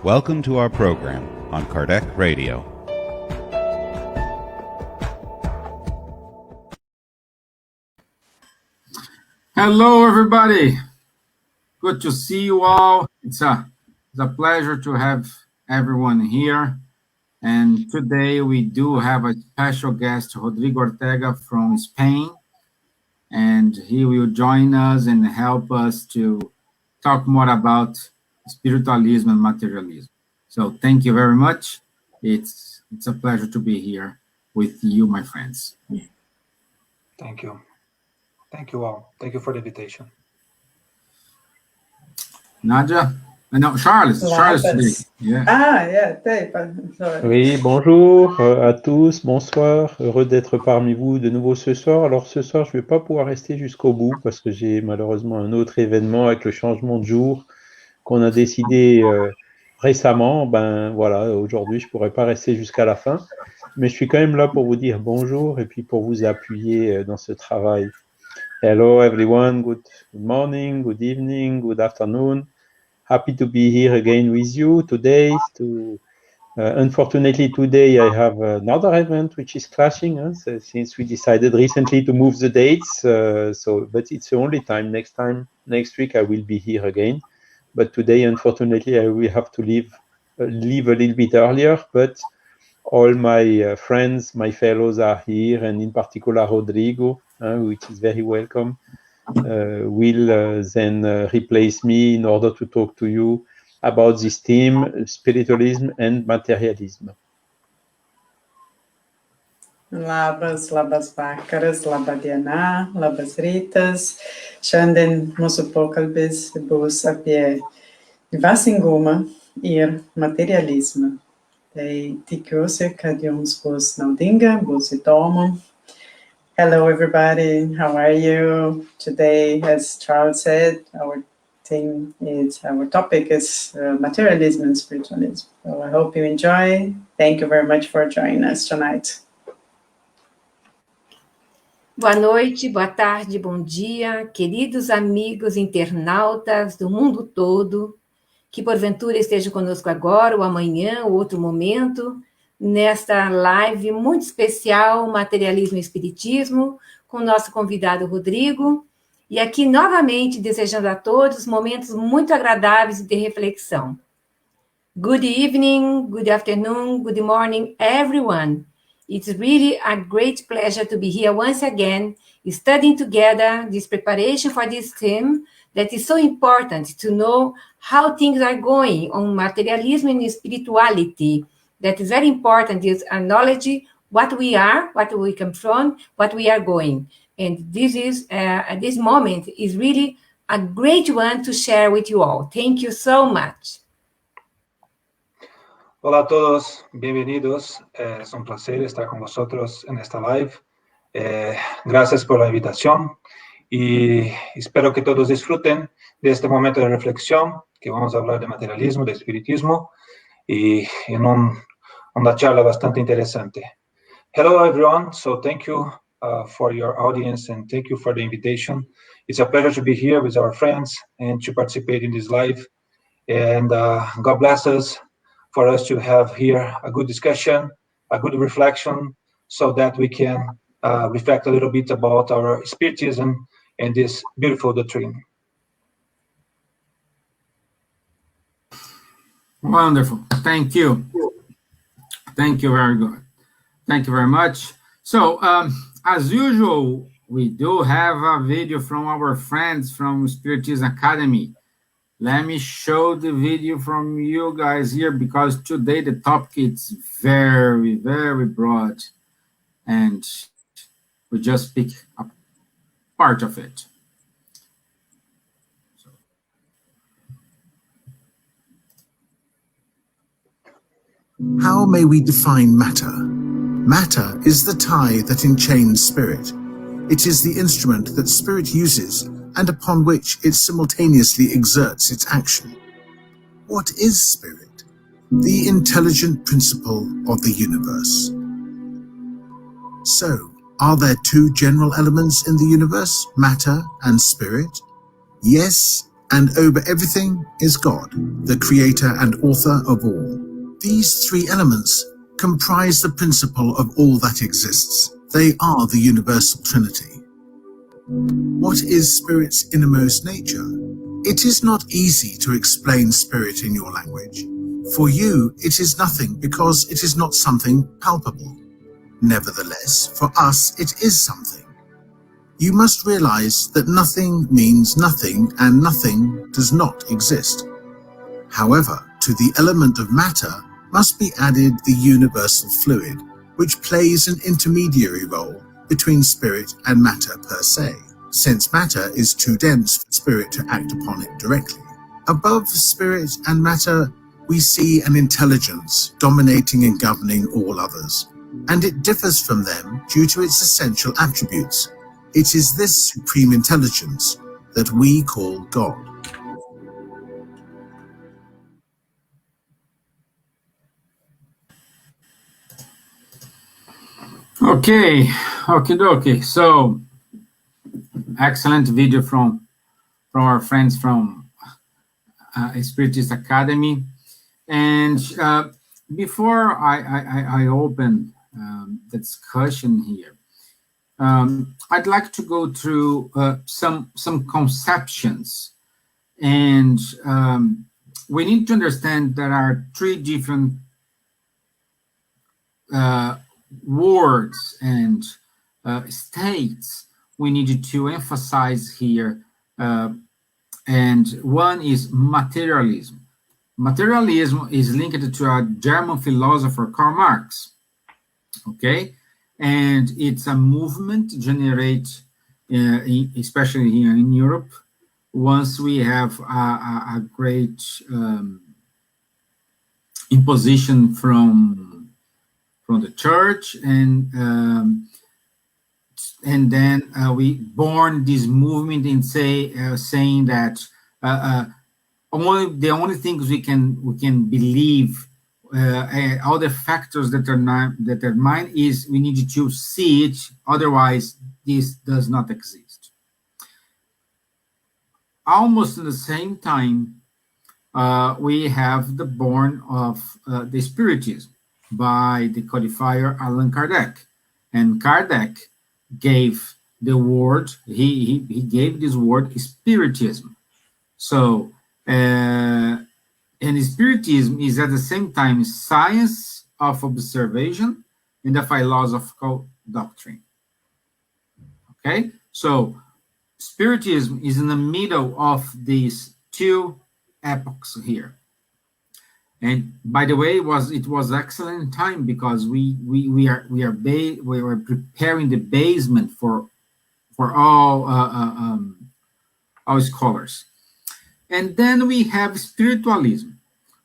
Welcome to our program on Kardec Radio. Hello, everybody. Good to see you all. It's a pleasure to have everyone here. And today we do have a special guest, Rodrigo Ortega from Spain. And he will join us and help us to talk more about spiritualism and materialism. So thank you very much. It's a pleasure to be here with you, my friends. Thank you. Thank you all. Thank you for the invitation. Nadja? No, Charles. Charles. Yeah. Sorry. Oui, bonjour à tous, bonsoir. Heureux d'être parmi vous de nouveau ce soir. Alors ce soir, je ne vais pas pouvoir rester jusqu'au bout parce que j'ai malheureusement un autre événement avec le changement de jour qu'on a décidé récemment. Ben voilà, aujourd'hui, je ne pourrai pas rester jusqu'à la fin. Mais je suis quand même là pour vous dire bonjour et puis pour vous appuyer dans ce travail. Hello everyone, good morning, good evening, good afternoon. Happy to be here again with you today. Unfortunately, today I have another event which is clashing, since we decided recently to move the dates. But it's the only time. Next week I will be here again. But today, unfortunately, I will have to leave a little bit earlier. But all my friends, my fellows are here, and in particular Rodrigo, which is very welcome. Will then replace me in order to talk to you about this theme, spiritualism and materialism. Labas vakaras, laba diena, labas rytas. Šiandien mūsų pokalbis bus apie dvasingumą ir materializmą. Tai tikiuosi, kad jums bus naudinga, bus įdomu. Hello, everybody. How are you? Today, as Charles said, our topic is materialism and spiritualism. So I hope you enjoy. Thank you very much for joining us tonight. Boa noite, boa tarde, bom dia, queridos amigos internautas do mundo todo, que porventura estejam conosco agora ou amanhã ou outro momento, nesta live muito especial, Materialismo e Espiritismo, com o nosso convidado Rodrigo, e aqui novamente desejando a todos momentos muito agradáveis de reflexão. Good evening, good afternoon, good morning, everyone. It's really a great pleasure to be here once again, studying together this preparation for this theme that is so important to know how things are going on materialism and spirituality. That is very important, is acknowledge what we are, what we come from, what we are going. And this moment is really a great one to share with you all. Thank you so much. Hola a todos, bienvenidos. Es un placer estar con vosotros en esta live. Gracias por la invitación y espero que todos disfruten de este momento de reflexión, que vamos a hablar de materialismo, de espiritismo y en una charla bastante interesante. Hello everyone, so thank you for your audience and thank you for the invitation. It's a pleasure to be here with our friends and to participate in this live. And God bless us for us to have here a good discussion, a good reflection, so that we can reflect a little bit about our spiritism and this beautiful doctrine. Wonderful. Thank you. Thank you very good. Thank you very much. So, as usual, we do have a video from our friends from Spiritism Academy. Let me show the video from you guys here, because today the topic is very, very broad, and we just pick a part of it. How may we define matter? Matter is the tie that enchains spirit. It is the instrument that spirit uses and upon which it simultaneously exerts its action. What is spirit? The intelligent principle of the universe. So, are there two general elements in the universe, matter and spirit? Yes and over everything is God, the creator and author of all. These three elements comprise the principle of all that exists. They are the universal Trinity. What is Spirit's innermost nature? It is not easy to explain Spirit in your language. For you, it is nothing because it is not something palpable. Nevertheless, for us, it is something. You must realize that nothing means nothing and nothing does not exist. However, to the element of matter must be added the universal fluid, which plays an intermediary role between spirit and matter per se, since matter is too dense for spirit to act upon it directly. Above spirit and matter, we see an intelligence dominating and governing all others, and it differs from them due to its essential attributes. It is this supreme intelligence that we call God. Okay, okie dokie. So, excellent video from our friends from Spiritist Academy. And before I open the discussion here, I'd like to go through some conceptions. And we need to understand there are three different words and states we need to emphasize here. And one is materialism. Materialism is linked to a German philosopher, Karl Marx. Okay? And it's a movement generated, especially here in Europe, once we have a great imposition from the church, and then we born this movement and saying that the only things we can believe, all the factors that are mine is we need to see it, otherwise this does not exist. Almost at the same time, we have the born of the Spiritism by the codifier Allan Kardec. And Kardec gave the word, he gave this word Spiritism. So, and Spiritism is at the same time science of observation and a philosophical doctrine. Okay, so Spiritism is in the middle of these two epochs here. And by the way, it was excellent time because we were preparing the basement for all scholars. And then we have spiritualism.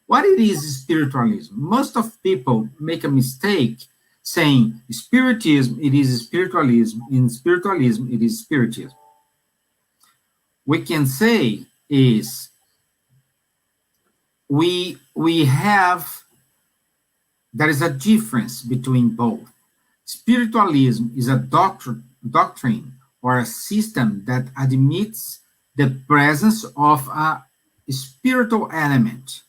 What it is spiritualism? Most of people make a mistake saying Spiritism, it is spiritualism. In spiritualism, it is Spiritism. We can say is there is a difference between both. Spiritualism is a doctrine or a system that admits the presence of a spiritual element.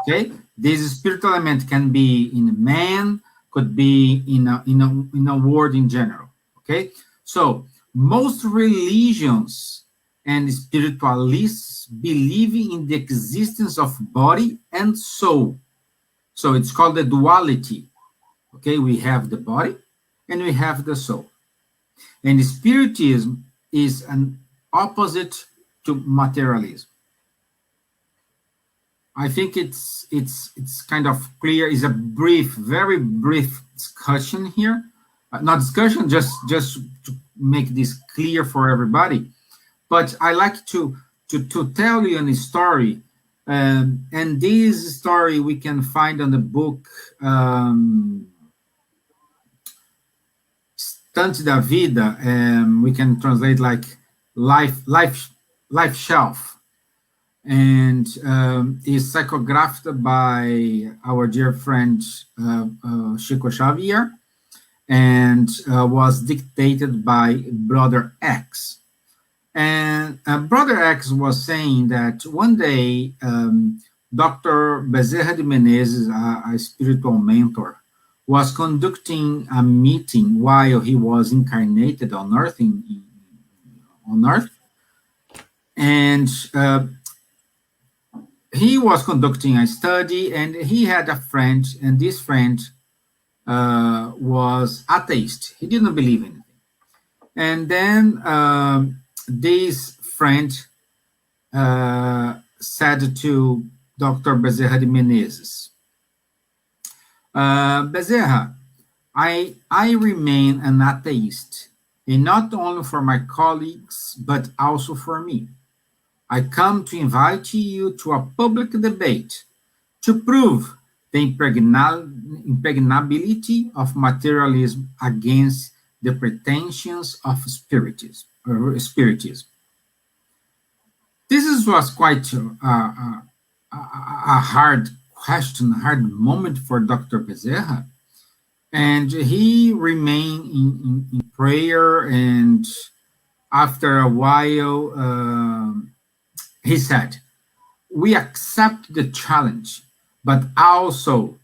Okay, this spiritual element can be in a man, could be in a word in general. Okay, so most religions and spiritualists believe in the existence of body and soul. So it's called the duality. Okay, we have the body and we have the soul. And Spiritism is an opposite to materialism. I think it's kind of clear. It's a very brief discussion here. Not discussion, just to make this clear for everybody. But I like to tell you a story, and this story we can find on the book Stante da Vida. We can translate like life shelf, and is psychographed by our dear friend Chico Xavier, and was dictated by Brother X. And Brother X was saying that one day, Dr. Bezerra de Menezes, a spiritual mentor, was conducting a meeting while he was incarnated on Earth, on Earth, and he was conducting a study, and he had a friend, and this friend was atheist. He didn't believe in anything. And then this friend said to Dr. Bezerra de Menezes, Bezerra, I remain an atheist, and not only for my colleagues, but also for me. I come to invite you to a public debate to prove the impregnability of materialism against the pretensions of spiritism. This was quite a hard question, a hard moment for Dr. Bezerra, and he remained in prayer, and after a while, he said, we accept the challenge, but also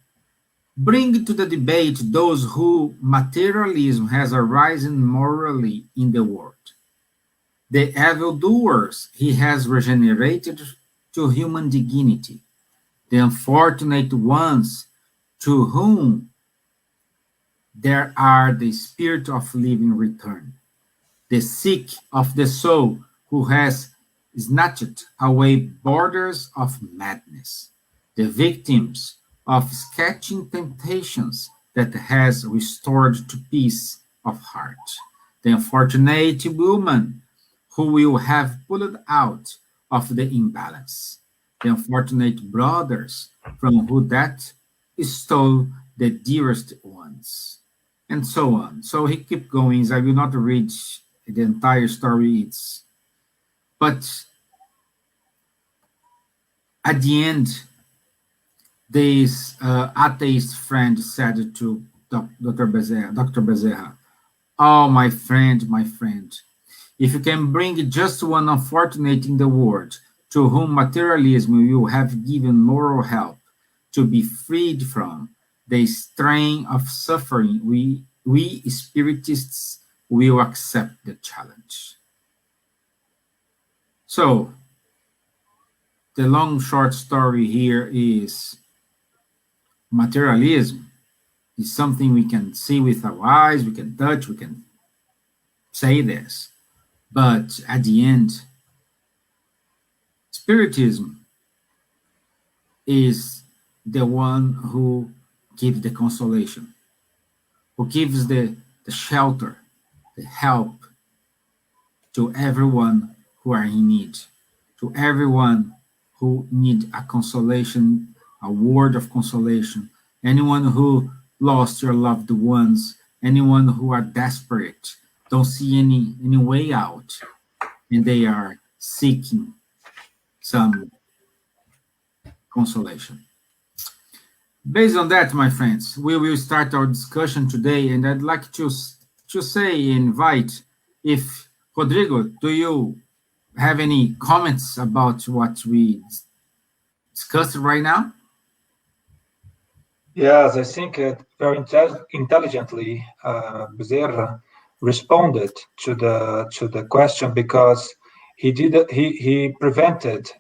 bring to the debate those who materialism has arisen morally in the world. The evildoers he has regenerated to human dignity, the unfortunate ones to whom there are the spirit of living return, the sick of the soul who has snatched away borders of madness, the victims of sketching temptations that has restored to peace of heart, the unfortunate woman who will have pulled out of the imbalance, the unfortunate brothers from who that stole the dearest ones, and so on. So he kept going. I will not read the entire story. But at the end, this atheist friend said to Dr. Bezerra, oh, my friend, if you can bring just one unfortunate in the world to whom materialism will have given moral help to be freed from the strain of suffering, we spiritists will accept the challenge. So, the long short story here is materialism is something we can see with our eyes, we can touch, we can say this. But at the end, Spiritism is the one who gives the consolation, who gives the shelter, the help to everyone who are in need, to everyone who need a consolation, a word of consolation, anyone who lost your loved ones, anyone who are desperate, don't see any way out, and they are seeking some consolation. Based on that, my friends, we will start our discussion today, and I'd like to invite, if Rodrigo, do you have any comments about what we discussed right now? Yes, I think very intelligently Bezerra responded to the question, because he prevented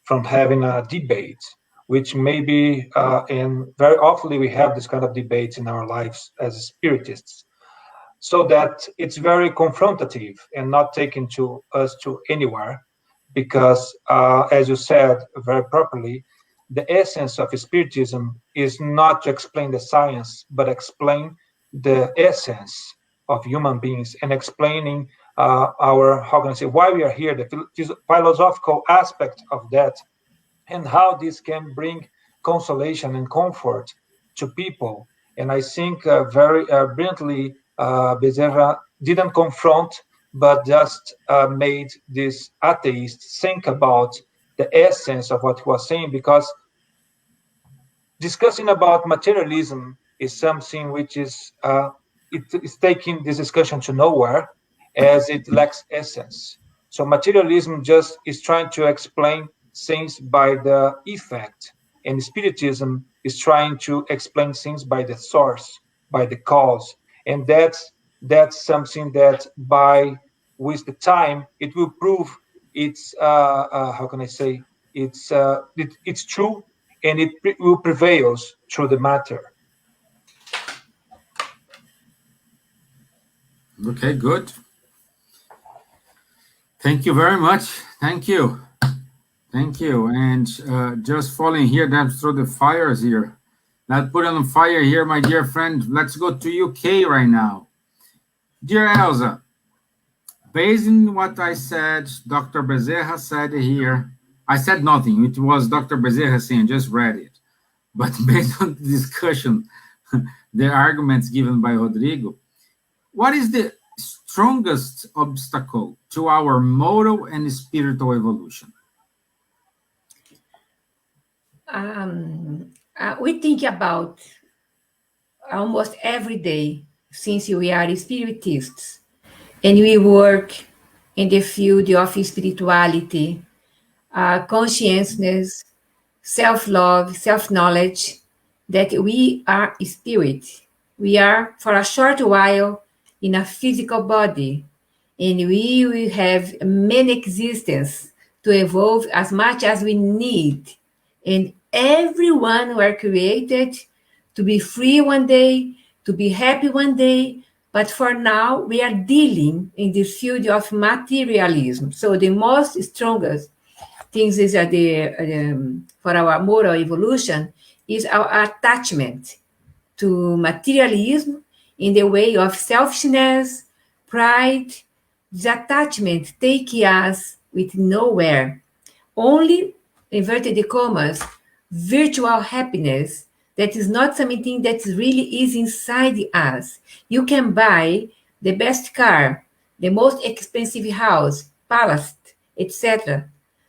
from having a debate, which maybe and very often we have this kind of debates in our lives as spiritists, so that it's very confrontative and not taken us to anywhere, because as you said very properly, the essence of spiritism is not to explain the science, but explain the essence of human beings, and explaining our, how can I say, why we are here, the philosophical aspect of that, and how this can bring consolation and comfort to people. And I think very brilliantly, Bezerra didn't confront, but just made this atheist think about the essence of what he was saying, because discussing about materialism is something which is it is taking this discussion to nowhere, as it lacks essence. So materialism just is trying to explain things by the effect, and Spiritism is trying to explain things by the source, by the cause. And that's something that with the time it will prove it's how can I say, it's true, and it will prevail through the matter. Okay, good. Thank you very much. Thank you. Thank you. And just falling here down through the fires here. Not put on fire here, my dear friend. Let's go to UK right now. Dear Elsa, based on what I said, Dr. Bezerra said here, I said nothing. It was Dr. Bezerra saying, I just read it. But based on the discussion, the arguments given by Rodrigo, what is the strongest obstacle to our moral and spiritual evolution? We think about almost every day, since we are spiritists, and we work in the field of spirituality, consciousness, self-love, self-knowledge, that we are spirit. We are, for a short while, in a physical body, and we will have many existences to evolve as much as we need. And everyone were created to be free one day, to be happy one day, but for now we are dealing in the field of materialism. So the most strongest things is for our moral evolution is our attachment to materialism in the way of selfishness, pride. This attachment takes us with nowhere. Only, inverted commas, virtual happiness that is not something that really is inside us. You can buy the best car, the most expensive house, palace, etc.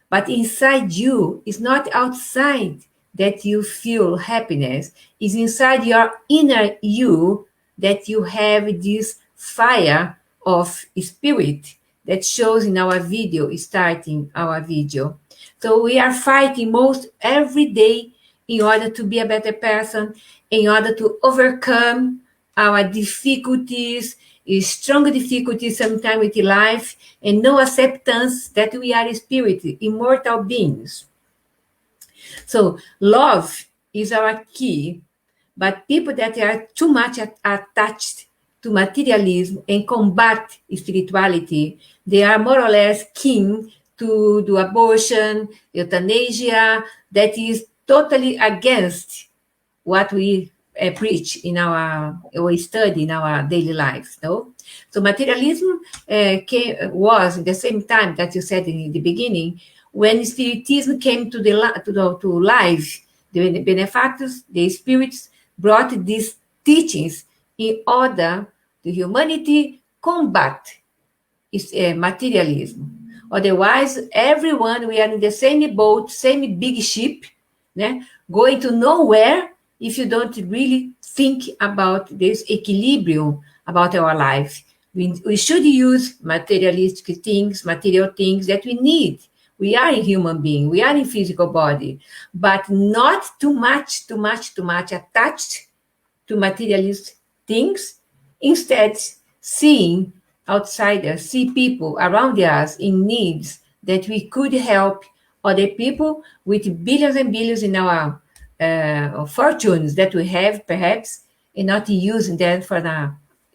But inside you is not outside that you feel happiness. It's inside your inner you that you have this fire of spirit that shows in our video, starting our video. So we are fighting most every day in order to be a better person, in order to overcome our difficulties, strong difficulties sometimes with life, and no acceptance that we are spirit, immortal beings. So love is our key, but people that are too much attached to materialism and combat spirituality, they are more or less keen to do abortion, euthanasia, that is totally against what we preach in we study in our daily lives. No? So materialism was at the same time that you said in the beginning, when Spiritism came to life, the benefactors, the spirits, brought these teachings in order to humanity combat materialism. Otherwise, everyone, we are in the same boat, same big ship, going to nowhere if you don't really think about this equilibrium about our life. We should use materialistic things, material things that we need. We are a human being, we are in physical body, but not too much attached to materialist things. Instead, seeing outsiders, see people around us in needs that we could help other people with billions and billions in our fortunes that we have, perhaps, and not using them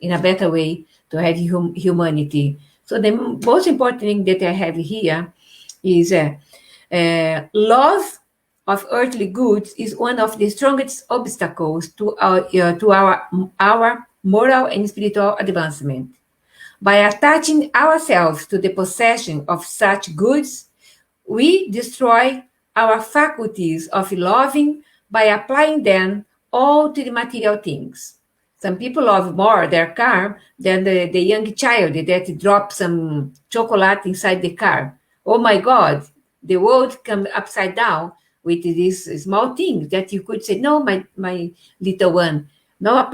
in a better way to have humanity. So the most important thing that I have here is love of earthly goods is one of the strongest obstacles to our moral and spiritual advancement. By attaching ourselves to the possession of such goods, we destroy our faculties of loving by applying them all to the material things. Some people love more their car than the young child that drops some chocolate inside the car. Oh my God, the world comes upside down with these small things that you could say, no, my little one, no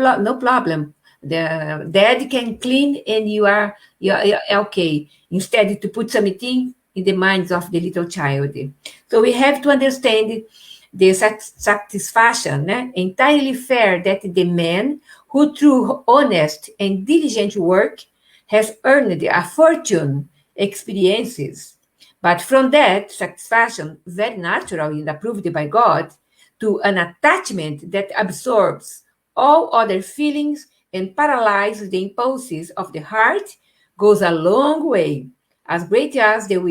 problem. the dead can clean and you're okay, instead to put something in the minds of the little child. So we have to understand the satisfaction entirely fair that the man who through honest and diligent work has earned a fortune experiences, but from that satisfaction, very natural and approved by God, to an attachment that absorbs all other feelings and paralyzes the impulses of the heart, goes a long way, as great as that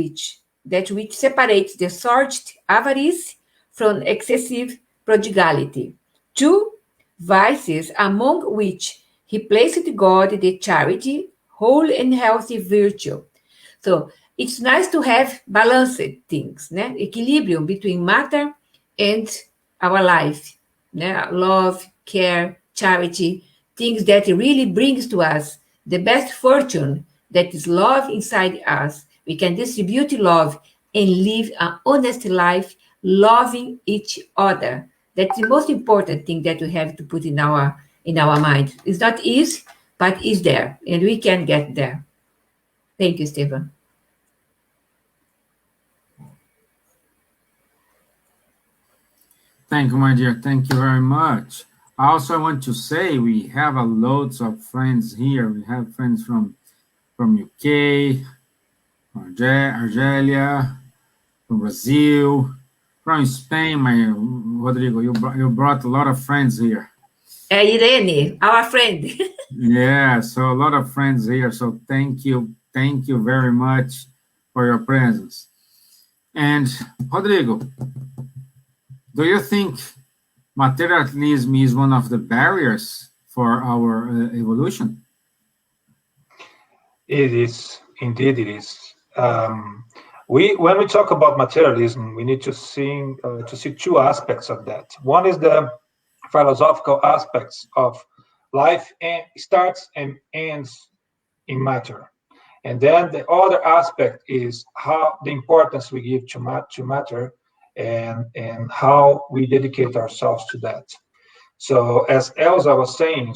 which separates the scorched avarice from excessive prodigality. 2 vices among which he placed God the charity, whole and healthy virtue. So it's nice to have balanced things, equilibrium between matter and our life, love, care, charity, things that really brings to us the best fortune, that is love inside us. We can distribute love and live an honest life, loving each other. That's the most important thing that we have to put in our mind. It's not easy, but it's there, and we can get there. Thank you, Stevan. Thank you, my dear. Thank you very much. I also want to say we have loads of friends here. We have friends from UK, from Argelia, from Brazil, from Spain. My Rodrigo, you brought a lot of friends here. Irene, our friend. Yeah, so a lot of friends here. So thank you very much for your presence. And Rodrigo, do you think materialism is one of the barriers for our evolution? It is, indeed it is. When we talk about materialism, we need to see 2 aspects of that. One is the philosophical aspects of life, and starts and ends in matter. And then the other aspect is how the importance we give to matter, and how we dedicate ourselves to that. So as Elsa was saying,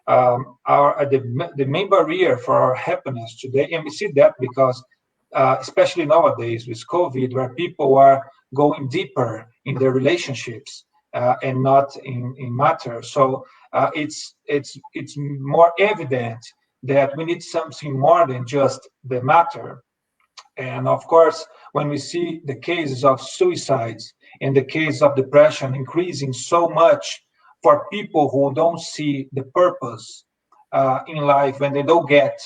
the main barrier for our happiness today, and we see that because especially nowadays with COVID, where people are going deeper in their relationships and not in matter. So it's more evident that we need something more than just the matter. And of course, when we see the cases of suicides and the case of depression increasing so much for people who don't see the purpose in life, when they don't get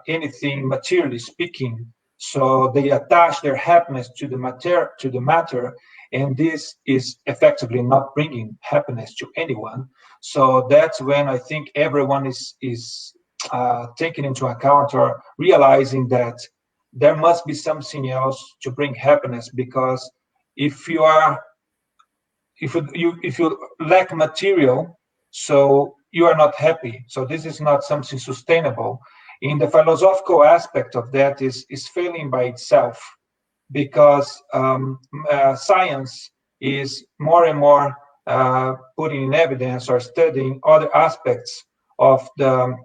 anything materially speaking, so they attach their happiness to the matter, and this is effectively not bringing happiness to anyone. So that's when I think everyone is taking into account or realizing that there must be something else to bring happiness, because if you lack material, so you are not happy. So this is not something sustainable. In the philosophical aspect of that is failing by itself, because science is more and more putting in evidence or studying other aspects of the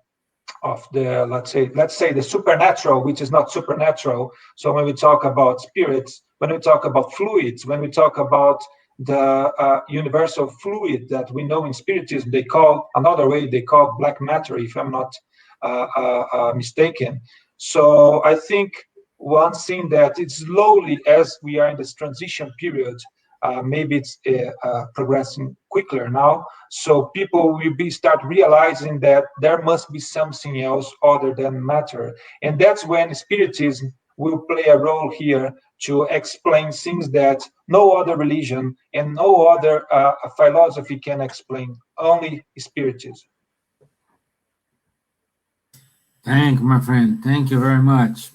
let's say the supernatural, which is not supernatural. So when we talk about spirits, when we talk about fluids, when we talk about the universal fluid that we know in Spiritism, they call black matter, if I'm not mistaken. So I think one thing that it's slowly, as we are in this transition period, maybe it's progressing quicker now. So people will start realizing that there must be something else other than matter. And that's when Spiritism will play a role here to explain things that no other religion and no other philosophy can explain, only Spiritism. Thank you, my friend. Thank you very much.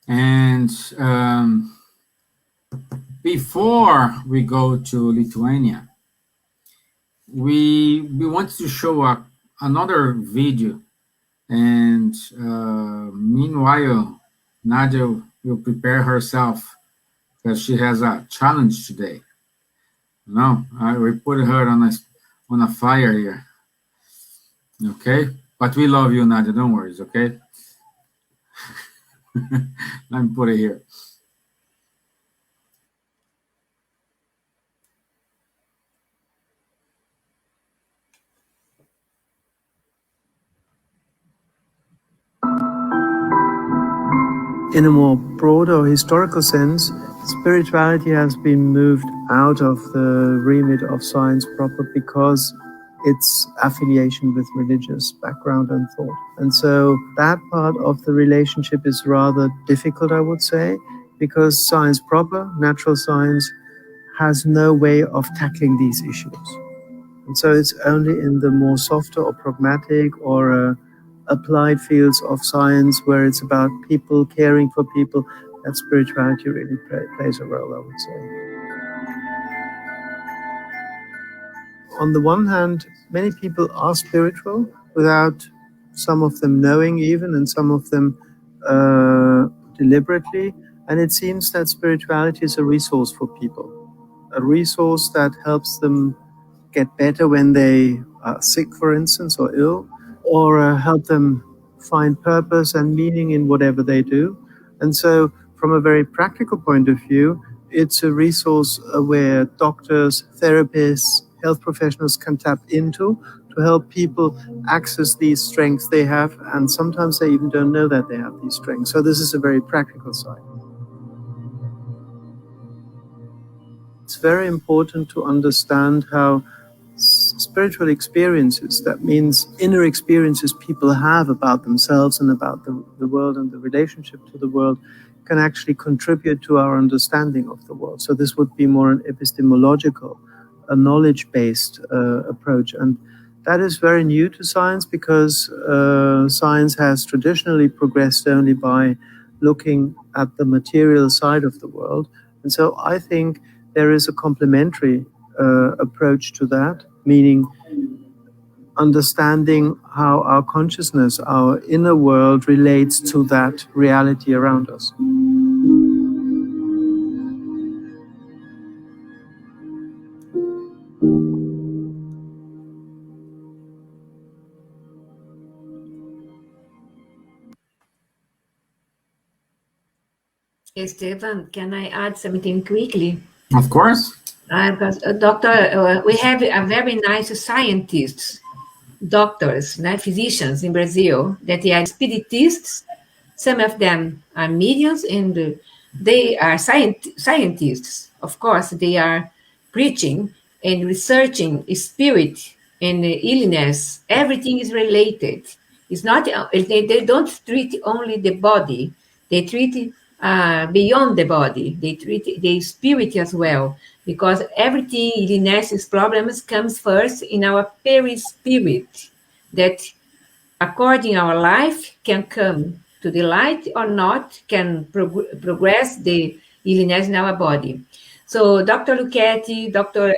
And before we go to Lithuania, we want to show another video, and meanwhile, Nadja will prepare herself because she has a challenge today. No, we put her on a fire here. Okay? But we love you, Nadja. Don't worry, okay? Let me put it here. In a more broader historical sense, spirituality has been moved out of the remit of science proper because its affiliation with religious background and thought. And so that part of the relationship is rather difficult, I would say, because science proper, natural science, has no way of tackling these issues. And so it's only in the more softer or pragmatic or applied fields of science where it's about people caring for people that spirituality really plays a role, I would say. On the one hand, many people are spiritual without some of them knowing even, and some of them deliberately. And it seems that spirituality is a resource for people, a resource that helps them get better when they are sick, for instance, or ill, or help them find purpose and meaning in whatever they do. And so from a very practical point of view, it's a resource where doctors, therapists, health professionals can tap into to help people access these strengths they have, and sometimes they even don't know that they have these strengths. So this is a very practical side. It's very important to understand how spiritual experiences, that means inner experiences people have about themselves and about the world and the relationship to the world, can actually contribute to our understanding of the world. So this would be more an epistemological, a knowledge-based approach. And that is very new to science because science has traditionally progressed only by looking at the material side of the world. And so I think there is a complementary approach to that, meaning understanding how our consciousness, our inner world, relates to that reality around us. Stevan, can I add something quickly? Of course. Because, Doctor, we have a very nice scientists, doctors, physicians in Brazil that are spiritists. Some of them are mediums, and they are scientists. Of course, they are preaching and researching spirit and illness. Everything is related. It's not they don't treat only the body. They treat beyond the body. They treat the spirit as well, because everything illnesses problems comes first in our perispirit, that according our life can come to the light or not, can progress the illness in our body. So Dr. Luchetti, Dr.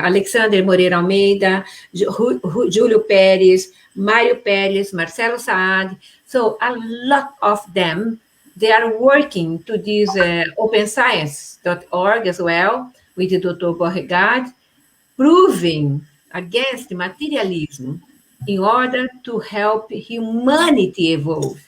Alexander Moreira Almeida, Júlio Pérez, Mário Pérez, Marcelo Saad, so a lot of them, they are working to this openscience.org as well, with Dr. Beauregard, proving against materialism in order to help humanity evolve.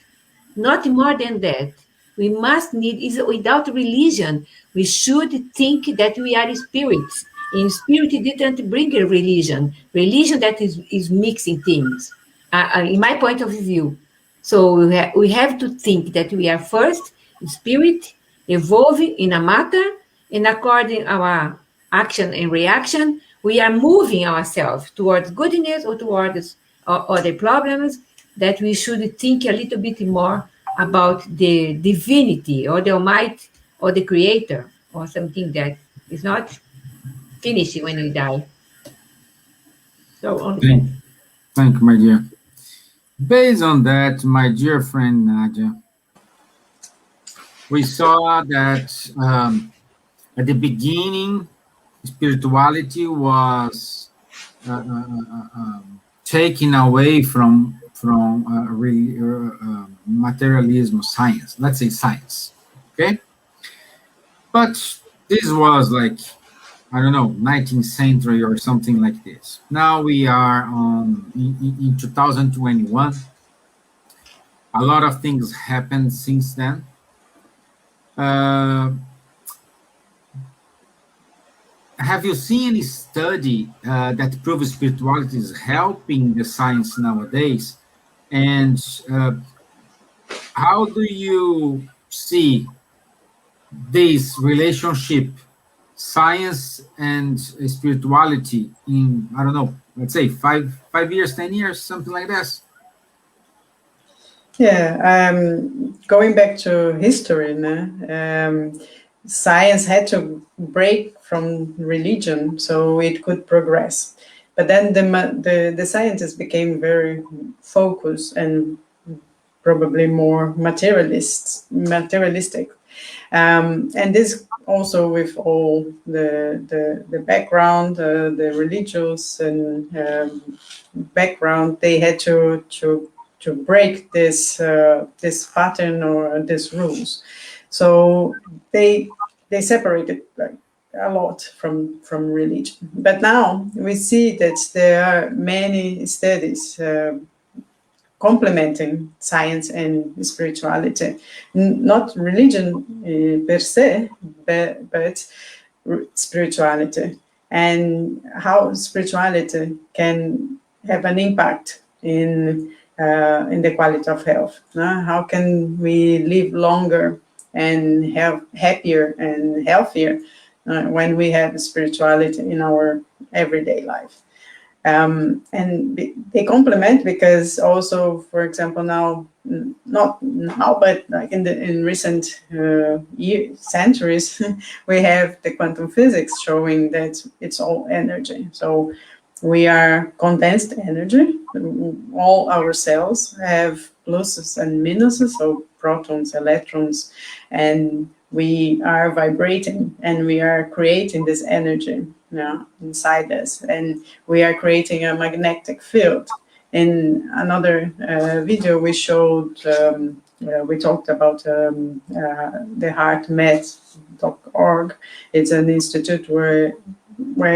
Not more than that. We must without religion, we should think that we are spirits. And spirit didn't bring a religion. Religion that is mixing things, in my point of view. So we have to think that we are first spirit, evolving in a matter, and according our action and reaction, we are moving ourselves towards goodness or towards other problems, that we should think a little bit more about the divinity or the Almighty or the Creator or something that is not finished when we die. So Thank you, my dear. Based on that, my dear friend Nadja, we saw that at the beginning, spirituality was taken away from materialism, science. Let's say science, okay? But this was like I don't know, 19th century or something like this. Now we are in 2021. A lot of things happened since then. Have you seen any study that proves spirituality is helping the science nowadays? And how do you see this relationship, science and spirituality, in, I don't know, let's say 5 years, 10 years, something like this? Yeah, going back to history, science had to break from religion so it could progress. But then the scientists became very focused and probably more materialistic. And this also with all the background, the religious and background, they had to break this this pattern or these rules. So they separated like a lot from religion. But now we see that there are many studies complementing science and spirituality, not religion per se, but spirituality, and how spirituality can have an impact in the quality of health. How can we live longer and have happier and healthier when we have spirituality in our everyday life? And they complement because also, for example, now, not now, but like in recent centuries, we have the quantum physics showing that it's all energy. So we are condensed energy. All our cells have pluses and minuses, so protons, electrons, and we are vibrating and we are creating this energy inside us, and we are creating a magnetic field. In another video, we showed, we talked about the heartmet.org. It's an institute where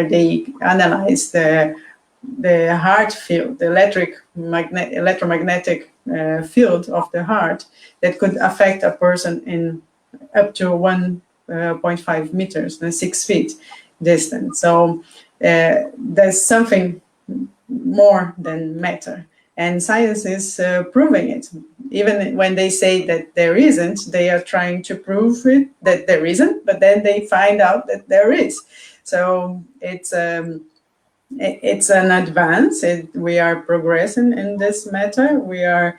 they analyze the heart field, the electromagnetic field of the heart that could affect a person in up to 1.5 meters, 6 feet distance. So there's something more than matter, and science is proving it. Even when they say that there isn't, they are trying to prove it that there isn't, but then they find out that there is. So it's an advance. We are progressing in this matter. We are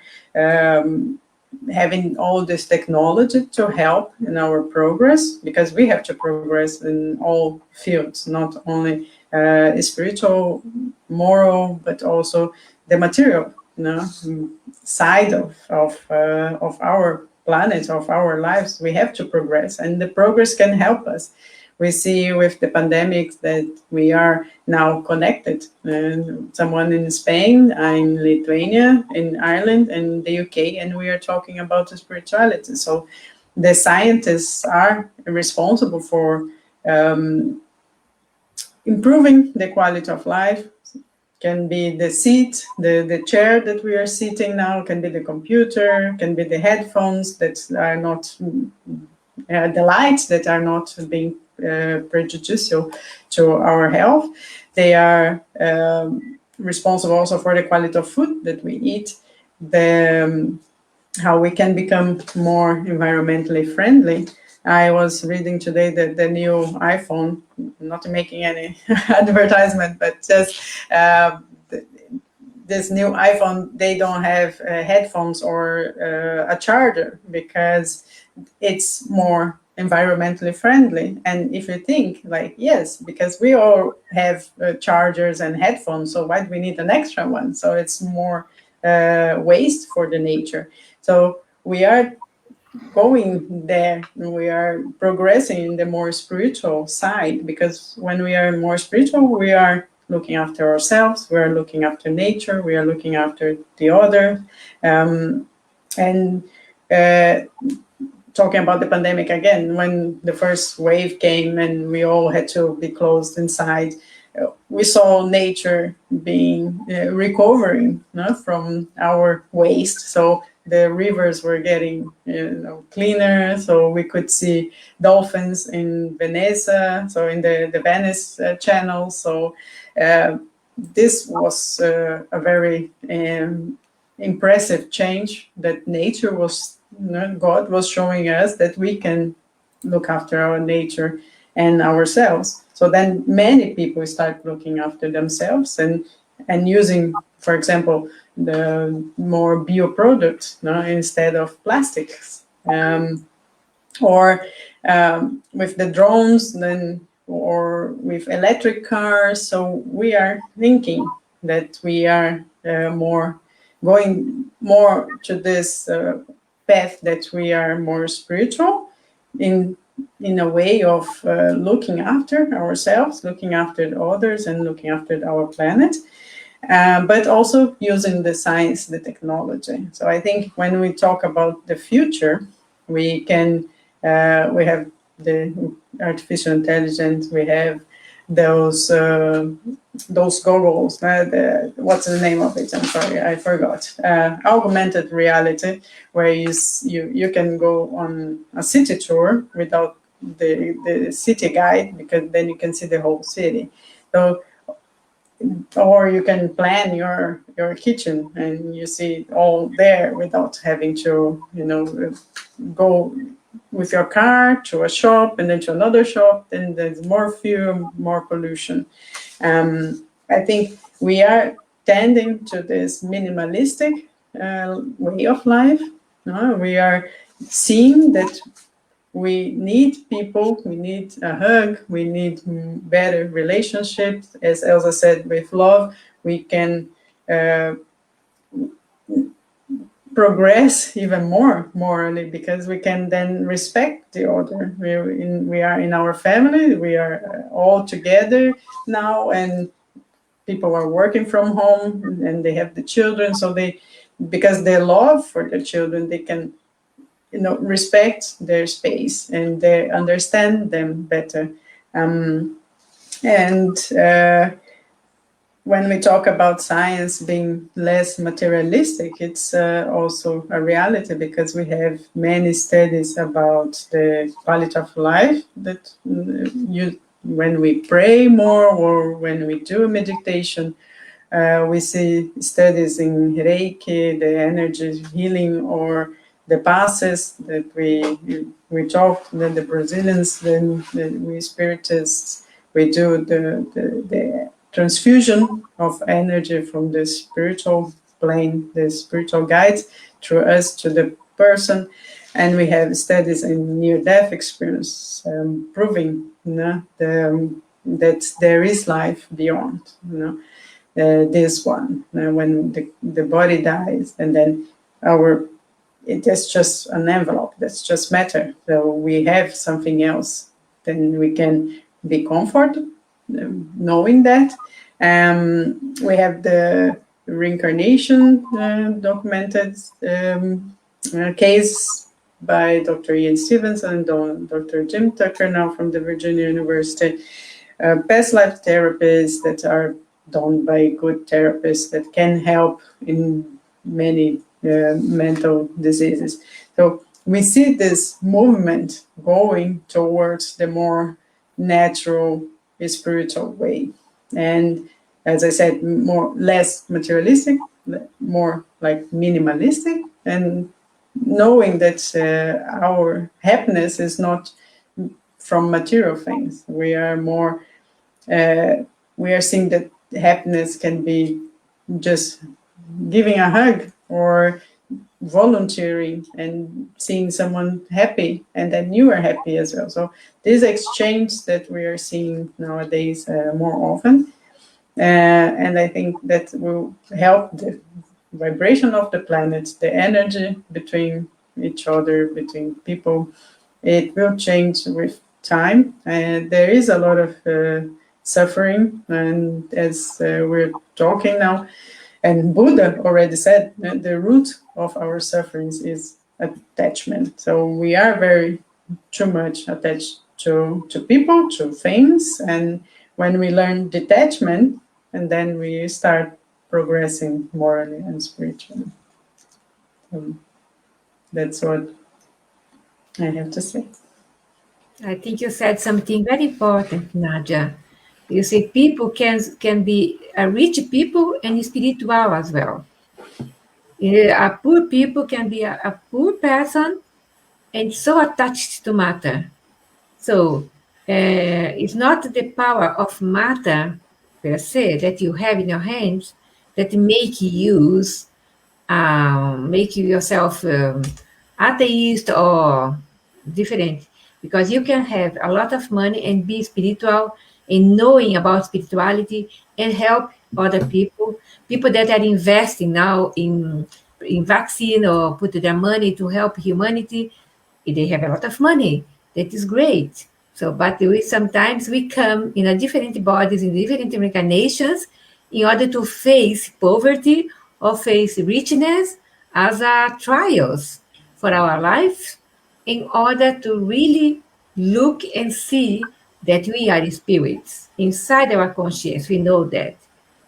having all this technology to help in our progress, because we have to progress in all fields, not only spiritual, moral, but also the material side of our planet, of our lives. We have to progress, and the progress can help us. We see with the pandemic that we are now connected. Someone in Spain, in Lithuania, in Ireland, and the UK, and we are talking about the spirituality. So the scientists are responsible for improving the quality of life. Can be the seat, the chair that we are sitting now, can be the computer, can be the headphones that are not, the lights that are not being prejudicial to our health. They are responsible also for the quality of food that we eat, how we can become more environmentally friendly. I was reading today that the new iPhone, not making any advertisement, but just this new iPhone, they don't have headphones or a charger because it's more environmentally friendly. And if you think like, yes, because we all have chargers and headphones, so why do we need an extra one? So it's more waste for the nature. So we are going there, we are progressing in the more spiritual side, because when we are more spiritual, we are looking after ourselves, we are looking after nature, we are looking after the other, and talking about the pandemic again, when the first wave came and we all had to be closed inside, we saw nature being recovering from our waste. So the rivers were getting cleaner, so we could see dolphins in Venice, so in the Venice channel. So this was a very impressive change that nature was, God was showing us that we can look after our nature and ourselves. So then many people start looking after themselves and using, for example, the more bio products instead of plastics. Or with the drones, then, or with electric cars. So we are thinking that we are going more to this path that we are more spiritual in a way of looking after ourselves, looking after others, and looking after our planet. But also using the science, the technology. So I think when we talk about the future, we can we have the artificial intelligence, we have those goggles. What's the name of it? I'm sorry, I forgot. Augmented reality, where you can go on a city tour without the city guide, because then you can see the whole city. So, or you can plan your kitchen and you see it all there without having to go with your car to a shop and then to another shop. Then there's more fuel, more pollution. I think we are tending to this minimalistic way of life. We are seeing that we need people, we need a hug, we need better relationships. As Elsa said, with love, we can progress even more morally, because we can then respect the other. We are in our family, we are all together now, and people are working from home and they have the children, so because they love for the children, they can respect their space and they understand them better. When we talk about science being less materialistic, it's also a reality, because we have many studies about the quality of life that when we pray more or when we do meditation, we see studies in Reiki, the energy healing, or the passes that we talk, the Brazilians, then we spiritists, we do the transfusion of energy from the spiritual plane, the spiritual guides through us to the person. And we have studies in near-death experience proving that there is life beyond this one. When the body dies, and then it's just an envelope, that's just matter. So we have something else, then we can be comforted knowing that. We have the reincarnation documented case by Dr. Ian Stevenson and Dr. Jim Tucker, now from the Virginia University. Past life therapies that are done by good therapists that can help in many mental diseases. So we see this movement going towards the more natural spiritual way. And as I said, less materialistic, more like minimalistic, and knowing that our happiness is not from material things. We are seeing that happiness can be just giving a hug or volunteering and seeing someone happy, and then you are happy as well. So this exchange that we are seeing nowadays more often, and I think that will help the vibration of the planet, the energy between each other, between people. It will change with time, and there is a lot of suffering, and as we're talking now, and Buddha already said, the root of our sufferings is attachment. So we are very too much attached to people, to things, and when we learn detachment, and then we start progressing morally and spiritually. That's what I have to say. I think you said something very important, Nadja. You say people can be a rich people and spiritual as well. A poor people can be a poor person and so attached to matter. So it's not the power of matter per se that you have in your hands that make you yourself atheist or different, because you can have a lot of money and be spiritual and knowing about spirituality and help other people that are investing now in vaccine or put their money to help humanity. They have a lot of money. That is great. So, but sometimes we come in a different bodies, in different incarnations, in order to face poverty or face richness as trials for our life, in order to really look and see that we are spirits inside our conscience. We know that.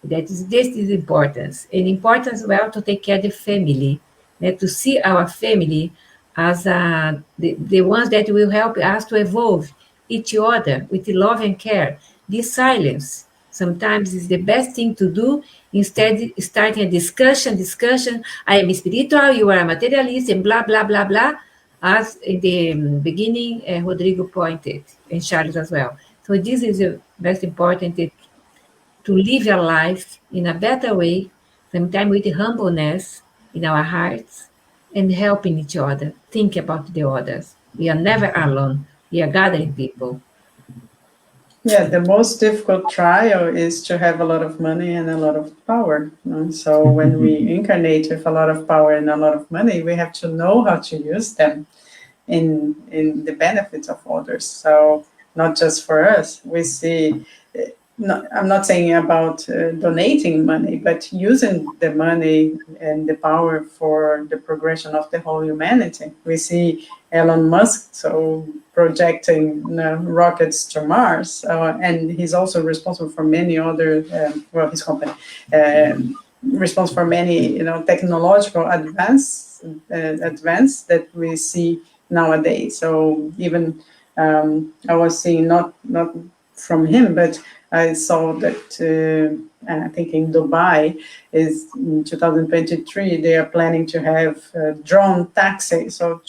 This is importance. And important as well to take care of the family, to see our family as the ones that will help us to evolve each other with love and care. This silence sometimes is the best thing to do. Instead, starting a discussion. I am spiritual, you are a materialist, and blah, blah, blah, blah, as in the beginning, Rodrigo pointed, and Charles as well. So this is the most important, to live your life in a better way, sometimes with humbleness in our hearts, and helping each other, think about the others. We are never alone. We are gathering people. Yeah, the most difficult trial is to have a lot of money and a lot of power. So when we incarnate with a lot of power and a lot of money, we have to know how to use them in the benefits of others. So not just for us. We see, I'm not saying about donating money, but using the money and the power for the progression of the whole humanity. We see Elon Musk projecting rockets to Mars, and he's also responsible for many other, his company, responsible for many technological advance that we see nowadays. So even I was seeing not from him, but I saw that I think in Dubai is in 2023 they are planning to have drone taxi. So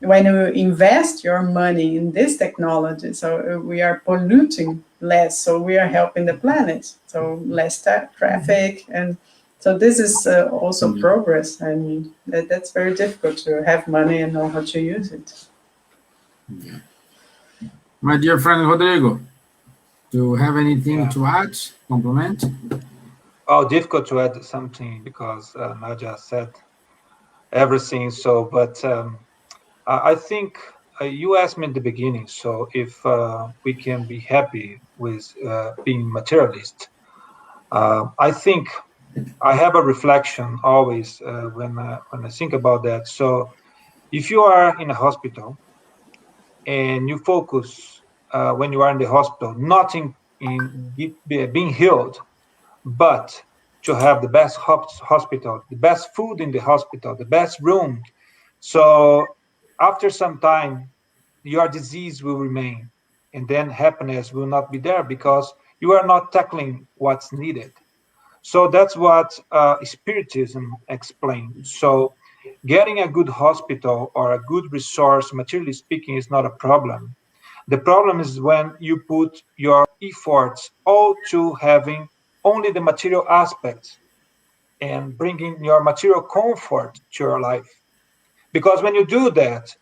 when you invest your money in this technology, so we are polluting less, so we are helping the planet, so less traffic, and so this is also progress, and that's very difficult to have money and know how to use it. Yeah. My dear friend Rodrigo, do you have anything to add, complement? Oh, difficult to add something because Nadja said everything. So, but I think you asked me in the beginning. So, if we can be happy with being materialist, I think I have a reflection always when I think about that. So, if you are in a hospital and you focus when you are in the hospital, not in being healed, but to have the best hospital, the best food in the hospital, the best room. So after some time, your disease will remain, and then happiness will not be there because you are not tackling what's needed. So that's what Spiritism explains. So getting a good hospital or a good resource, materially speaking, is not a problem. The problem is when you put your efforts all to having only the material aspects and bringing your material comfort to your life. Because when you do that,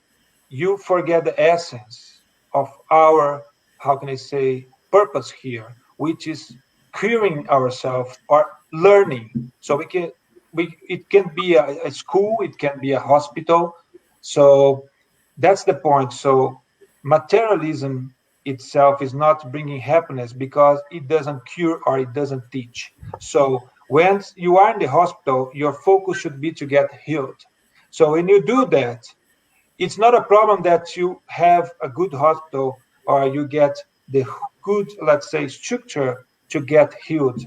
you forget the essence of our, how can I say, purpose here, which is curing ourselves or learning. So it can be a school, it can be a hospital. So that's the point. So materialism itself is not bringing happiness because it doesn't cure or it doesn't teach. So when you are in the hospital, your focus should be to get healed. So when you do that, it's not a problem that you have a good hospital or you get the good, let's say, structure to get healed.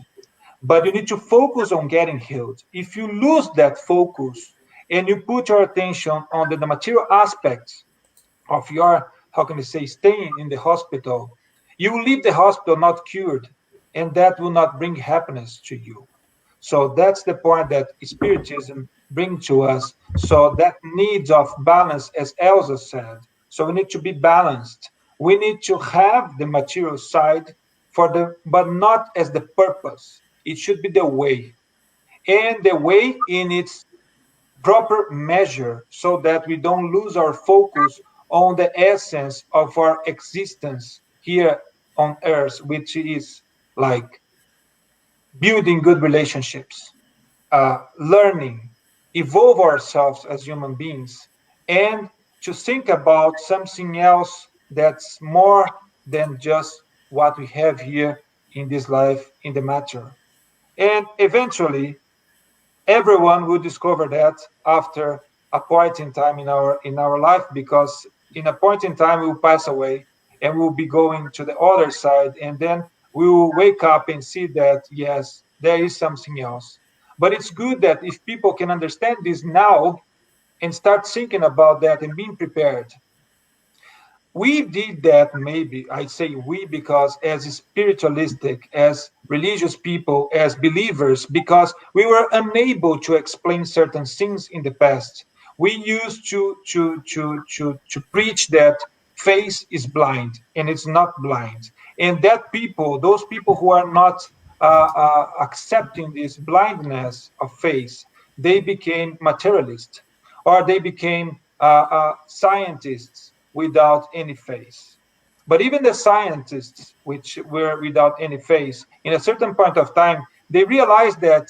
But you need to focus on getting healed. If you lose that focus and you put your attention on the material aspects of your, how can I say, staying in the hospital, you will leave the hospital not cured, and that will not bring happiness to you. So that's the point that Spiritism brings to us. So that needs of balance, as Elsa said. So we need to be balanced. We need to have the material side but not as the purpose. It should be the way, and the way in its proper measure, so that we don't lose our focus on the essence of our existence here on earth, which is like building good relationships, learning, evolve ourselves as human beings, and to think about something else that's more than just what we have here in this life, in the matter. And eventually, everyone will discover that after a point in time in our life, because in a point in time we will pass away and we'll be going to the other side, and then we will wake up and see that yes, there is something else. But it's good that if people can understand this now and start thinking about that and being prepared. We did that, maybe I say we, because as spiritualistic, as religious people, as believers, because we were unable to explain certain things in the past. We used to preach that faith is blind, and it's not blind, and that people, those people who are not accepting this blindness of faith, they became materialists, or they became scientists without any faith. But even the scientists, which were without any faith, in a certain point of time, they realized that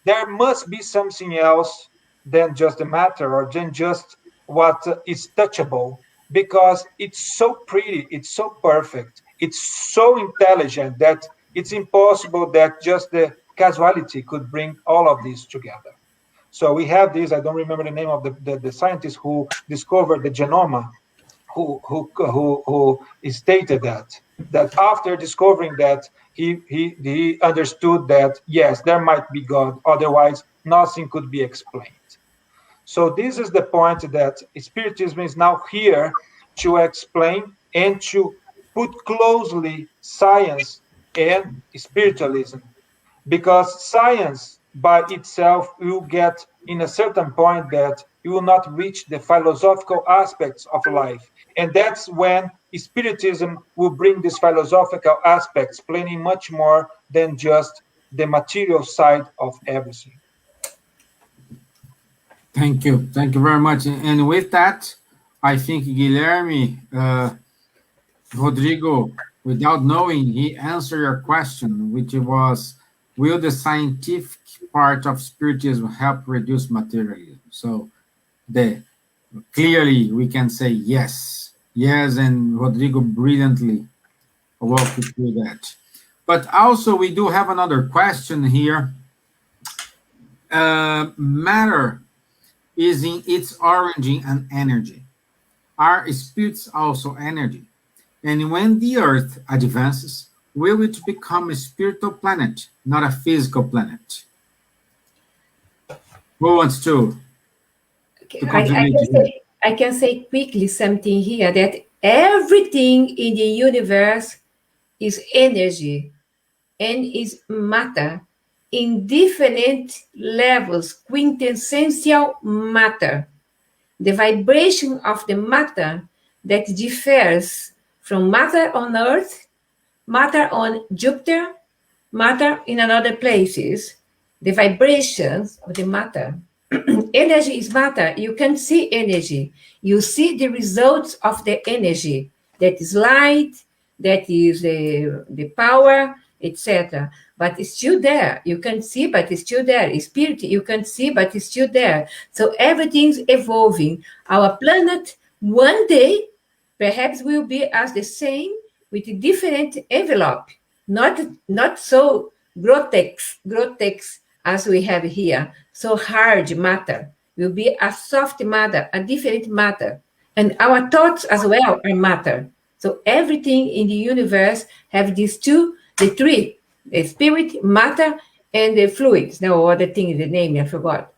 there must be something else than just the matter, or than just what is touchable, because it's so pretty, it's so perfect, it's so intelligent that it's impossible that just the casuality could bring all of this together. So we have this, I don't remember the name of the scientist who discovered the genome, who stated that after discovering that, he understood that yes, there might be God, otherwise nothing could be explained. So this is the point, that Spiritism is now here to explain and to put closely science and spiritualism, because science by itself will get in a certain point that you will not reach the philosophical aspects of life, and that's when Spiritism will bring these philosophical aspects, explaining much more than just the material side of everything. Thank you very much. And with that, I think Guilherme, Rodrigo, without knowing, he answered your question, which was, will the scientific part of Spiritism help reduce materialism? So clearly we can say yes. Yes, and Rodrigo brilliantly walked you through that. But also we do have another question here. Matter is in its origin an energy. Are spirits also energy? And when the Earth advances, will it become a spiritual planet, not a physical planet? Who wants to contribute? I can say quickly something here, that everything in the universe is energy and is matter in different levels, quintessential matter. The vibration of the matter that differs from matter on Earth, matter on Jupiter, matter in other places, the vibrations of the matter. Energy is matter. You can see energy. You see the results of the energy. That is light, that is the power, etc. But it's still there. You can see, but it's still there. It's spirit, you can see, but it's still there. So everything's evolving. Our planet, one day, perhaps will be as the same, with a different envelope. Not so grotesque as we have here. So hard matter will be a soft matter, a different matter. And our thoughts as well are matter. So everything in the universe have these two, the three, the spirit, matter, and the fluids. No other thing, the name I forgot.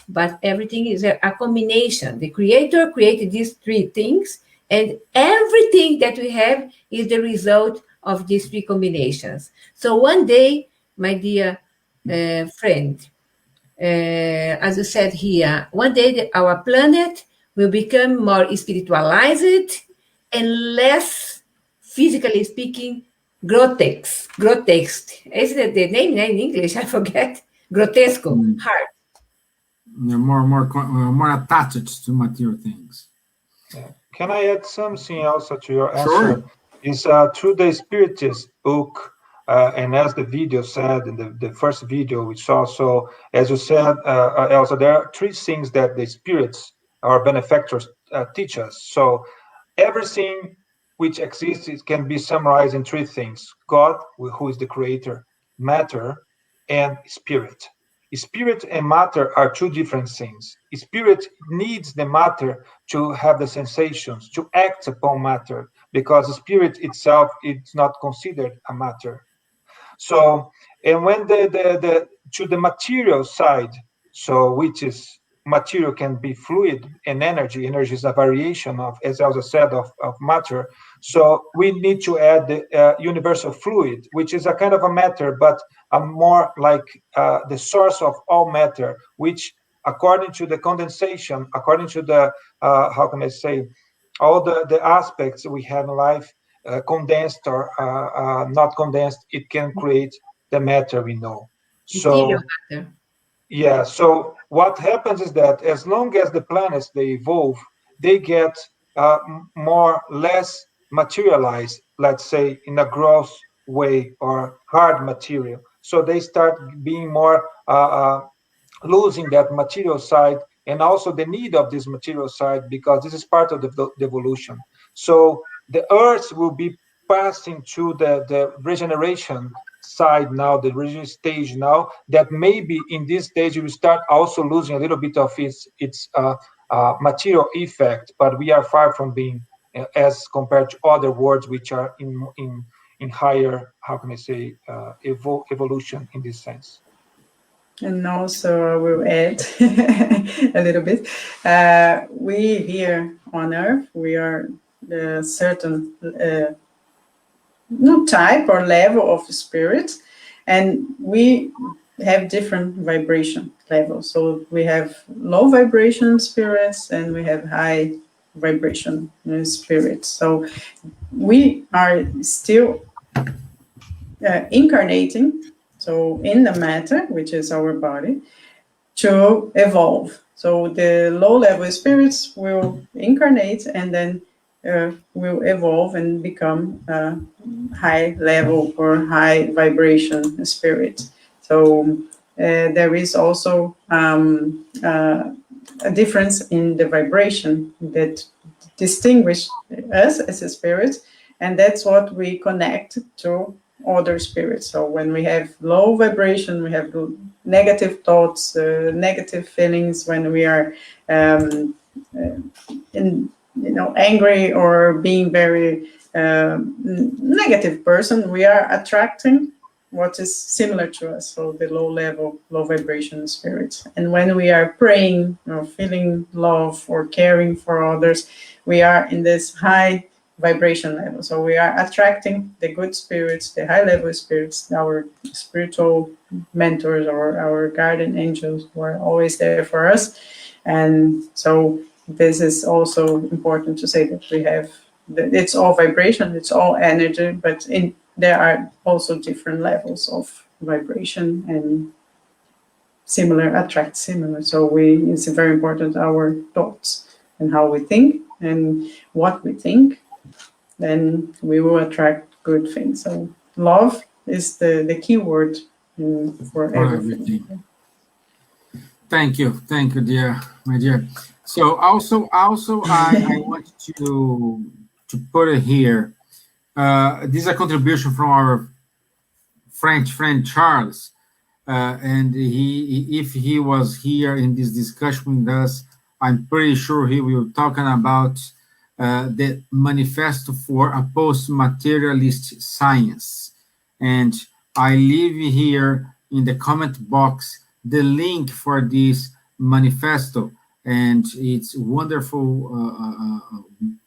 But everything is a combination. The Creator created these three things, and everything that we have is the result of these three combinations. So one day, my dear friend, as you said here, one day our planet will become more spiritualized and less, physically speaking, grotesque. Is it the name in English? I forget. Grotesque, hard. More attached to material things. Can I add something also to your answer? Sure. Is through the Spiritist book, and as the video said in the first video we saw, so as you said, Elsa, there are three things that the spirits, our benefactors, teach us. So everything which exists can be summarized in three things: God, who is the creator, matter, and spirit. Spirit and matter are two different things. Spirit needs the matter to have the sensations, to act upon matter, because spirit itself is not considered a matter. So, and when to the material side, so which is material can be fluid and energy. Energy is a variation of, as Elsa said, of matter. So we need to add the universal fluid, which is a kind of a matter, but a more like the source of all matter, which according to the condensation, according to the, how can I say, all the aspects we have in life, condensed or not condensed, it can create the matter we know. So, matter. Yeah, so what happens is that as long as the planets, they evolve, they get less materialized, let's say, in a gross way or hard material. So they start being more losing that material side and also the need of this material side, because this is part of the evolution. So the Earth will be passing through the regeneration side now, the regeneration stage now, that maybe in this stage we will start also losing a little bit of its material effect, but we are far from being as compared to other worlds which are in higher, how can I say, evolution in this sense. And also I will add a little bit. We here on Earth, we are a certain type or level of spirit, and we have different vibration levels. So we have low vibration spirits and we have high vibration spirits. So we are still incarnating, so in the matter, which is our body, to evolve. So the low-level spirits will incarnate and then will evolve and become high-level or high vibration spirit. So there is also a difference in the vibration that distinguish us as a spirit, and that's what we connect to other spirits. So when we have low vibration, we have negative thoughts, negative feelings. When we are angry or being very negative person, we are attracting what is similar to us. So the low vibration spirits. And when we are praying or feeling love or caring for others, we are in this high vibration level. So we are attracting the good spirits, the high level spirits, our spiritual mentors or our guardian angels who are always there for us. And so this is also important to say that we have, it's all vibration, it's all energy, but there are also different levels of vibration, and similar attract similar. So it's very important, our thoughts and how we think and what we think, then we will attract good things. So love is the key word for everything. Thank you, dear, my dear. So also, I want to put it here. This is a contribution from our French friend Charles. and if he was here in this discussion with us, I'm pretty sure he will talking about the manifesto for a post-materialist science. And I leave here in the comment box the link for this manifesto, and it's a wonderful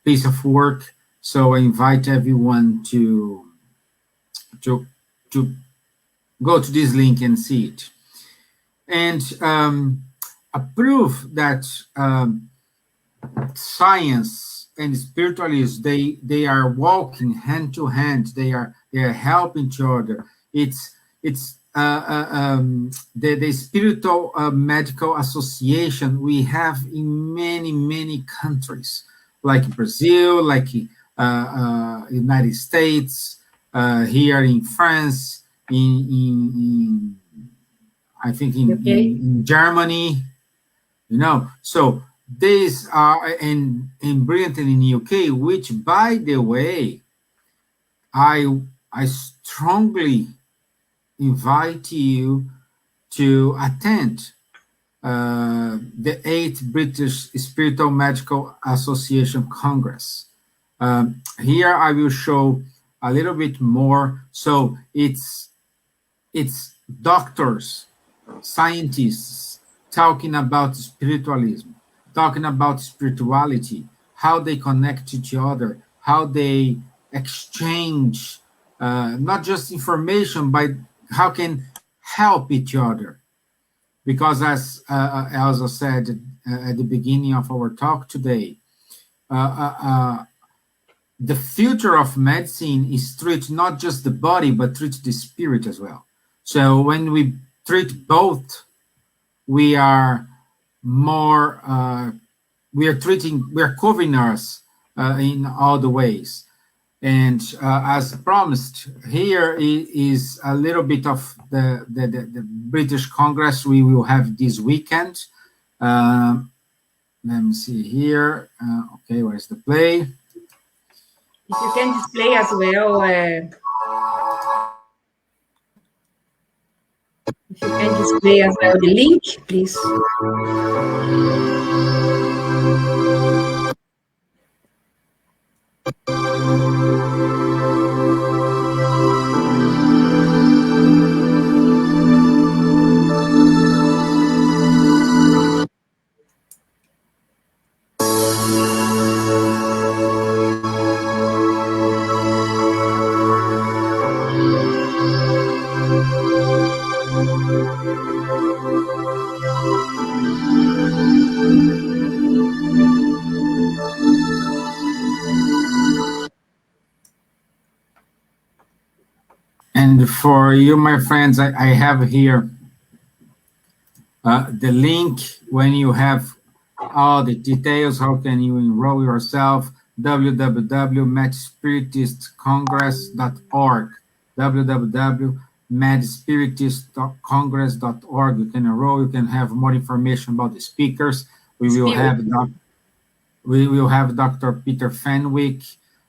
piece of work. So I invite everyone to go to this link and see it. And a proof that science and spiritualism, they are walking hand to hand. They are helping each other. It's the spiritual medical association we have in many countries, like Brazil, like United States, here in France, in I think in Germany, So these are in Britain, in UK, which, by the way, I strongly invite you to attend the 8th British Spiritual Medical Association Congress. Here I will show a little bit more. So it's doctors, scientists talking about spiritualism, talking about spirituality, how they connect to each other, how they exchange not just information, but how can help each other. Because as Elsa said at the beginning of our talk today, the future of medicine is treat not just the body, but treat the spirit as well. So when we treat both, we are more, we are covering us in all the ways. And as promised, here is a little bit of the British Congress we will have this weekend. Let me see here. Okay, where's the play? If you can display as well, if you can display as well the link, please. And for you, my friends, I have here the link. When you have all the details, how can you enroll yourself? www.medspiritistcongress.org, www.medspiritistcongress.org. You can enroll. You can have more information about the speakers. We will have Dr. Peter Fenwick,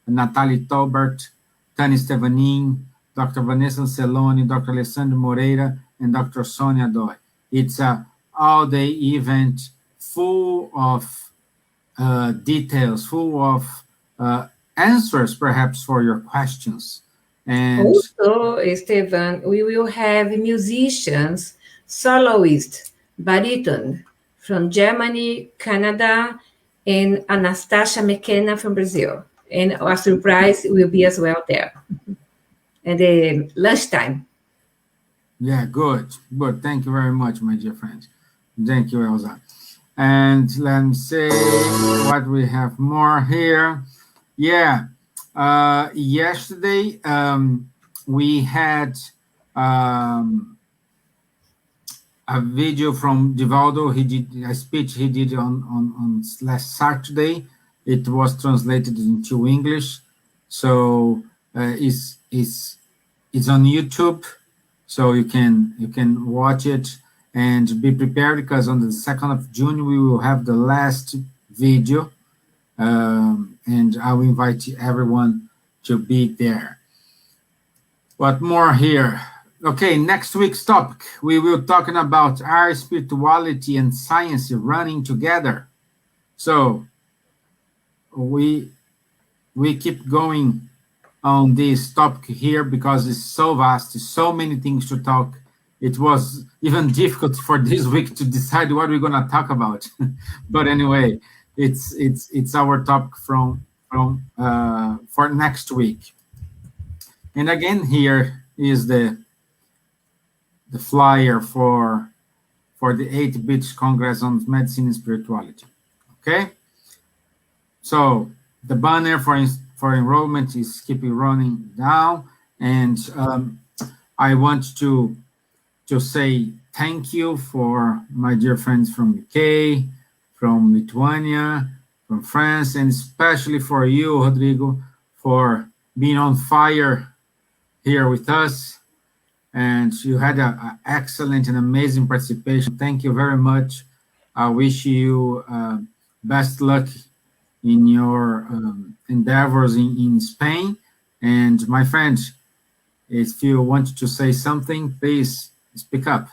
Natalie Tolbert, Tani Stevanin, Dr. Vanessa Celoni, Dr. Alessandro Moreira, and Dr. Sonia Doi. It's a all-day event full of details, full of answers, perhaps, for your questions. And also, Stevan, we will have musicians, soloists, baritone from Germany, Canada, and Anastasia McKenna from Brazil. And our surprise will be as well there. And the lunchtime. Yeah, good. Thank you very much, my dear friends. Thank you, Elsa. And let me see what we have more here. Yeah, yesterday we had a video from Divaldo. He did a speech he did on last Saturday. It was translated into English, so it's on YouTube, so you can watch it and be prepared, because on the 2nd of June we will have the last video, and I will invite everyone to be there. What more here? Okay, next week's topic, we will talking about our spirituality and science running together. So we keep going on this topic here because it's so vast, so many things to talk. It was even difficult for this week to decide what we're gonna talk about. But anyway, it's our topic from for next week. And again, here is the flyer for the 8th British Congress on Medicine and Spirituality. Okay, so the banner for enrollment is keeping running down, and I want to say thank you for my dear friends from UK, from Lithuania, from France, and especially for you, Rodrigo, for being on fire here with us. And you had an excellent and amazing participation. Thank you very much. I wish you best luck in your endeavors in Spain. And my friend, if you want to say something, please speak up.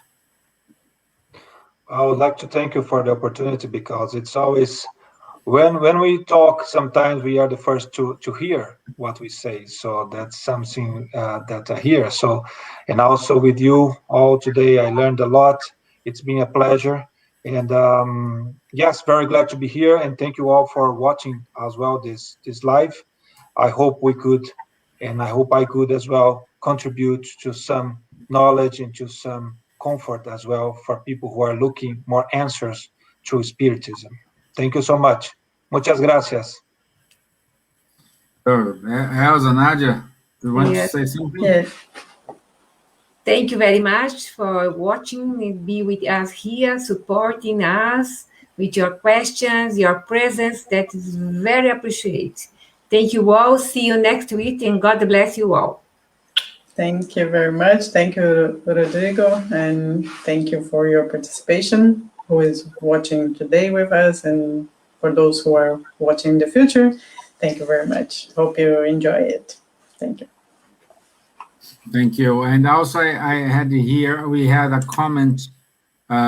I would like to thank you for the opportunity, because it's always, when we talk, sometimes we are the first to hear what we say. So that's something that I hear. So, and also with you all today, I learned a lot. It's been a pleasure. And yes, very glad to be here. And thank you all for watching as well this live. I hope we could, and I hope I could as well, contribute to some knowledge and to some comfort as well for people who are looking more answers through Spiritism. Thank you so much. Muchas gracias. Elsa, Nadja, do you want to say something? Yes. Thank you very much for watching and be with us here, supporting us with your questions, your presence. That is very appreciated. Thank you all. See you next week, and God bless you all. Thank you very much. Thank you, Rodrigo, and thank you for your participation, who is watching today with us, and for those who are watching in the future, thank you very much. Hope you enjoy it. Thank you. Thank you. And also, I had here, we had a comment.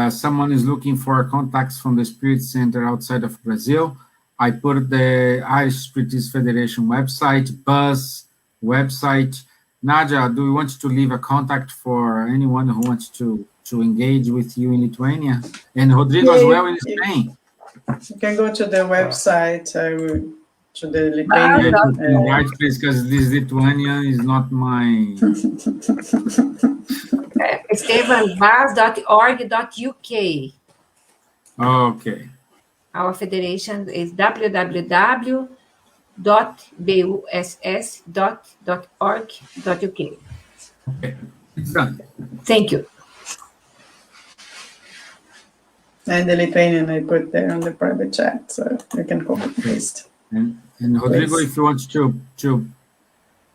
Someone is looking for contacts from the Spirit Center outside of Brazil. I put the Irish Spiritist Federation website, Buzz website. Nadja, do you want to leave a contact for anyone who wants to engage with you in Lithuania? And Rodrigo as well in Spain. You can go to the website, to the Lithuanian. Right, please, because this Lithuanian is not my... Stevan.org.uk. Okay. Our federation is www.buss.org.uk. Okay, it's done. Thank you. And the Lithuanian I put there on the private chat, so you can copy and paste. And Rodrigo, if you want to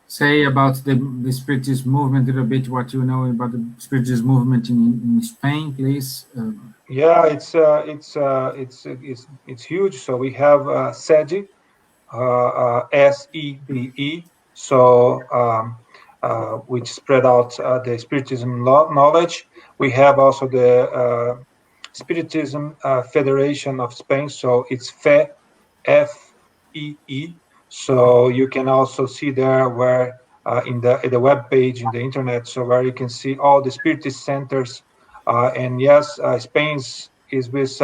say about the Spiritist movement a little bit, what you know about the Spiritist movement in Spain, please. Yeah, it's huge. So we have SEDE, SEBE, so which spread out the Spiritism knowledge. We have also the Spiritism Federation of Spain, so it's FEE, F-E-E. So you can also see there where in the web page in the internet, so where you can see all the Spiritist centers. And yes, Spain is with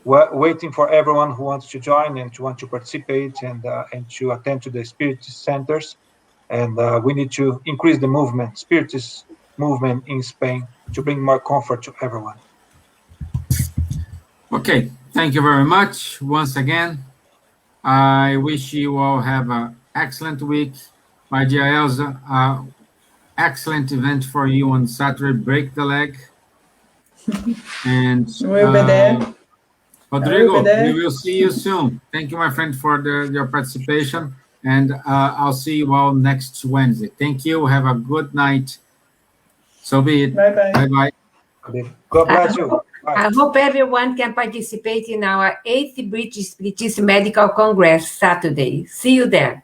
waiting for everyone who wants to join and to want to participate and to attend to the Spiritist centers. And we need to increase the movement, Spiritist movement in Spain, to bring more comfort to everyone. Okay, thank you very much once again. I wish you all have an excellent week. My dear Elsa, excellent event for you on Saturday, Break the Leg. And We'll be there. Rodrigo, we will see you soon. Thank you, my friend, for your participation. And I'll see you all next Wednesday. Thank you. Have a good night. So be it. Bye-bye. Bye-bye. God bless you. I hope everyone can participate in our 8th British Spiritist Medical Congress Saturday. See you there.